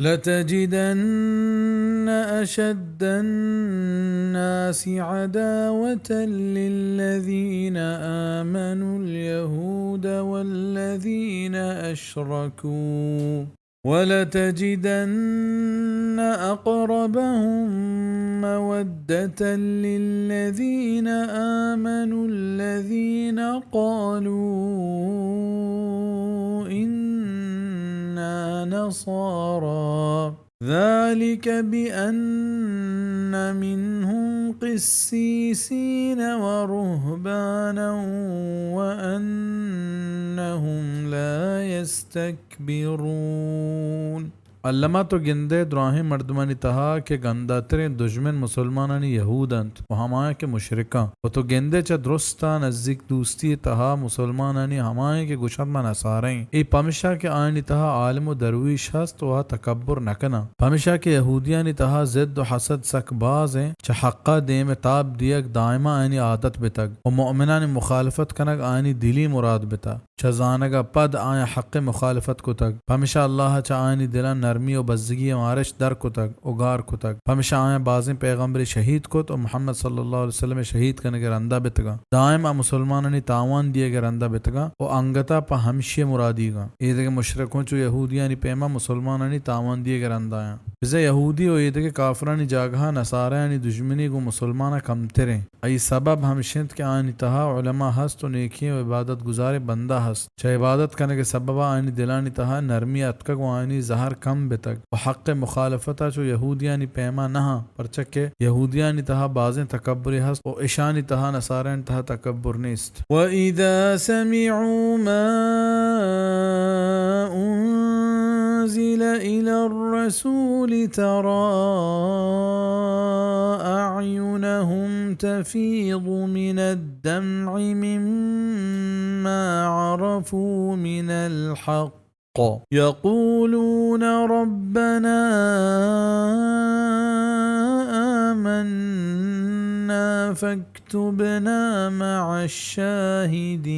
لتجدن أشد الناس عداوة للذين آمنوا اليهود والذين أشركوا ولتجدن أقربهم مودة للذين آمنوا الذين قالوا إنا نصارى ذلك بأن منهم قسيسين ورهبانا وأنهم لا يستكبرون. علامہ تو گندے دراہیں مردمانی تہا کہ گنداترین دشمن مسلمانانی یہودند و ہمائیں کے مشرکاں و تو گندے چا درستا نزدیک دوستی تہا مسلمانانی ہمائیں کے گشت من اساریں ای پمشا کے آئینی تہا عالم و درویش ہست و تکبر نکنا پمشا کے یہودیانی تہا زد و حسد سک باز ہیں چا حقا دیم تاب دیگ دائمہ آئینی عادت بتگ و مؤمنان مخالفت کنگ آئینی دلی مراد بتا چا زانگا پد آئین حق مخالفت کو تگ پمشا اللہ چا آئینی دلان نرمی و بزگی مارش در کو تک اگار کو تک ہمیشہ آئیں بازیں پیغمبر شہید کو تو محمد صلی اللہ علیہ وسلم شہید کرنے کے رندہ بتگا دائم مسلمانانی تاوان دیے گے رندہ بتگا و انگتا پا ہمشی مرادی گا ایدے کے مشرکوں چو یہودیانی پیما مسلمانانی تاوان دیے گے رندہ آیا بزے یہودی و ایدے کے کافرانی جاگہا نصارانی دشمنی کو مسلمانہ کم تریں ای سبب ہمشند کے آئینی تہا علماء ہست و نیکی و عبادت گزار بندہ ہست چاہ عبادت کرنے کے سبب آئینی دلانی تہا نرمی اتکگ و آئینی زہر کم بتگ و حق مخالفتا چو یہودیانی پیما نہا پرچکے یہودیانی تہا بازیں تکبری ہست و اشانی تہا نصارین تہا تکبر نیست وَإِذَا سَمِعُوا مَا أُنزِلَ إِلَى الرَّسُولِ تَرَى أَعْيُنَهُمْ تَفِيضُ مِنَ الدَّمْعِ مِمَّا عَرَفُوا مِنَ الْحَقِّ يقولون ربنا آمنا فاكتبنا مع الشاهدين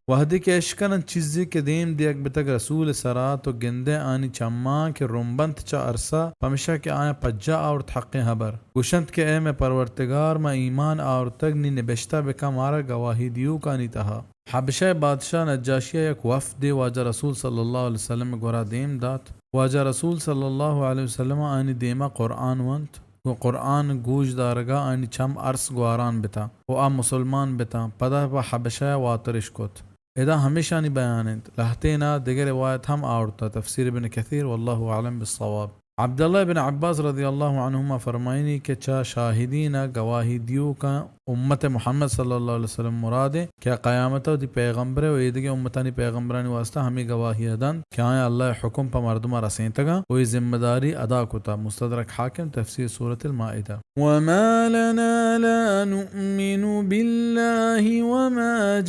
وحدی کے اشکرن چیزی کے دیم دیگ بتگ رسول سرات و گندے آنی چما کے رنبنت چا عرصہ پمشا کے آیا پجا اور حق حبر گشنت کے اے میں پرورتگار ما ایمان اور تگنی نبشتہ بکا مارا گواہی دیو کا نی تہا حبشہ بادشاہ نجاشیہ یک وفد واجہ رسول صلی اللہ علیہ وسلم گورا دیم دات واجہ رسول صلی اللہ علیہ وسلم آنی دیما قرآن ونت و قرآن گوش دارگا آنی چم عرص گواران بتا و آم مسلمان بتا پدا پا حبشہ واترش کت ادا ہمیشہ نی بیانند لہتینا دیگر روایت ہم آورتا تفسیر ابن کثیر واللہ اعلم بالصواب عبداللہ بن عباس رضی اللہ عنہما فرمائنی کہ چا شاہدین گواہی دیو کا امت محمد صلی اللہ علیہ وسلم مراد ہے کیا قیامت دی پیغمبر و ایدگی امتانی پیغمبرانی واسطہ ہمیں گواہی ادن کیا اللہ حکم پا مردمہ رسین تگا وہی ذمہ داری ادا کتا مستدرک حاکم تفسیر سورة المائدہ وما لنا لا نؤمن بالله وما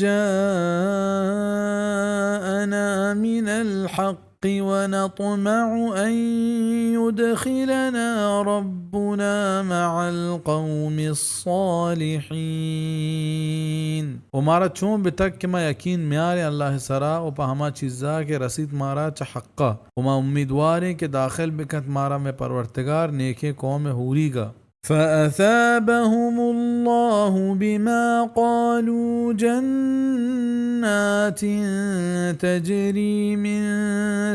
جاءنا من الحق ونطمع أن يدخلنا ربنا مع القوم الصالحين ومارا چون بتک کہ ما یقین میارے اللہ سرا و پا ہما چیزا کے رسید مارا چا حقا وما امیدواریں کہ داخل بکت مارا میں پرورتگار نیکے قوم ہوری گا فأثابهم الله بما قالوا جنات تجري من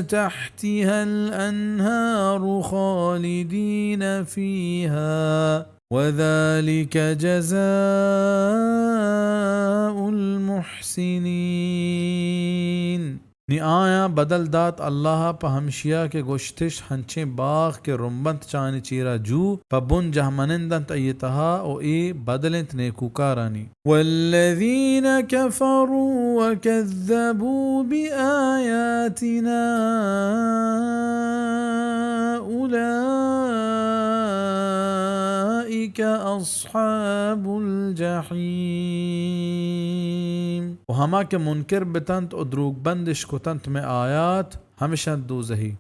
تحتها الأنهار خالدين فيها وذلك جزاء المحسنين نی آیا بدل دات اللہ پا ہمشیا کے گوشتش ہنچیں باغ کے رنبنت چانی چیرا جو پا بن جہمنندنت ایتہا او ای بدلنت نیکوکارانی والذین کفروا وکذبوا بآیاتنا اولئک اصحاب الجحیم و ہما کے منکر بتنت و دروگ بندش کتنت میں آیات ہمیشہ دوزہی